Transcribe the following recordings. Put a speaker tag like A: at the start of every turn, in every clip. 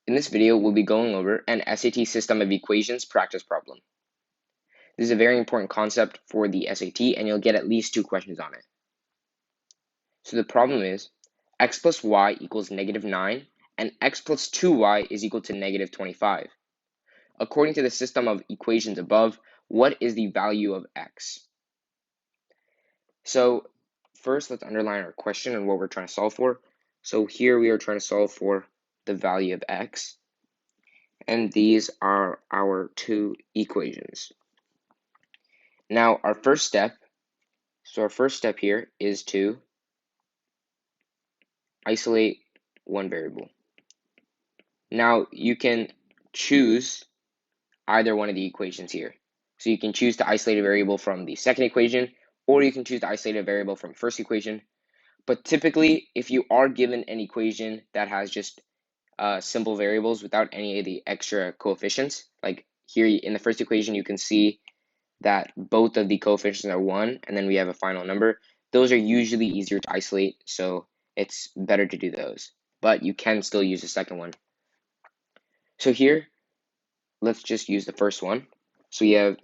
A: In this video, we'll be going over an SAT system of equations practice problem. This is a very important concept for the SAT, and you'll get at least 2 questions on it. So the problem is x plus y equals -9, and x plus 2y is equal to -25. According to the system of equations above, what is the value of x? So first, let's underline our question and what we're trying to solve for. So here we are trying to solve for the value of x. And these are our 2 equations. Now, our first step here is to isolate one variable. Now, you can choose either one of the equations here. So you can choose to isolate a variable from the second equation, or you can choose to isolate a variable from first equation. But typically, if you are given an equation that has just simple variables without any of the extra coefficients, like here in the first equation, you can see that both of the coefficients are 1, and then we have a final number. Those are usually easier to isolate, so it's better to do those. But you can still use the second one. So here, let's just use the first one. So we have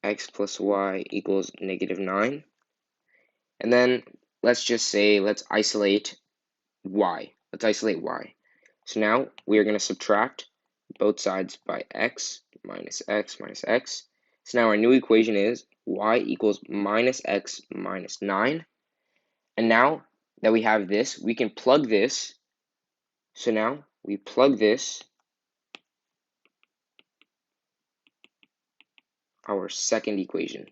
A: x plus y equals -9. And then let's just say, let's isolate y. So now we are going to subtract both sides by x minus x minus x. So now our new equation is y equals -x minus 9. And now that we have this, we can plug this. So now we plug this, our second equation.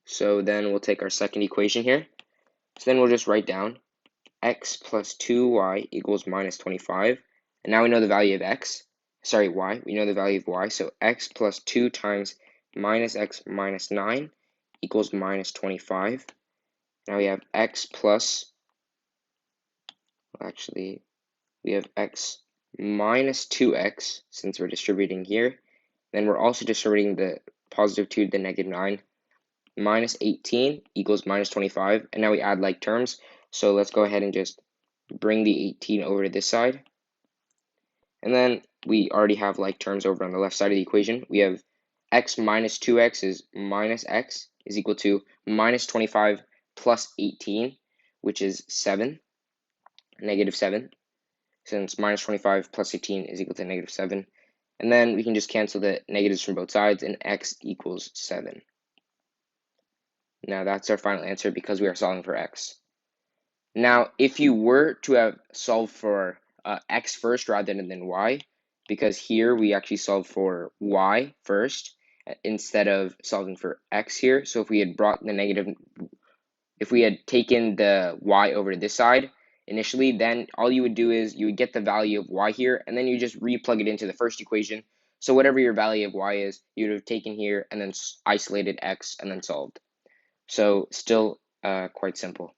A: So then we'll take our second equation here. So then we'll just write down x plus 2y equals -25. And now we know the value of y. We know the value of y. So x plus 2 times -x minus 9 equals -25. Now we have x plus, actually, we have x minus 2x, since we're distributing here. Then we're also distributing the positive 2 to the -9. Minus 18 equals -25. And now we add like terms. So let's go ahead and just bring the 18 over to this side. And then we already have like terms over on the left side of the equation. We have x minus 2x is minus x is equal to -25 plus 18, which is 7, -7. Since -25 plus 18 is equal to -7. And then we can just cancel the negatives from both sides, and x equals 7. Now that's our final answer because we are solving for x. Now, if you were to have solved for x first rather than y, because here we actually solved for y first instead of solving for x here. So if we had brought the negative, if we had taken the y over to this side initially, then all you would do is you would get the value of y here, and then you just replug it into the first equation. So whatever your value of y is, you would have taken here and then isolated x and then solved. So still quite simple.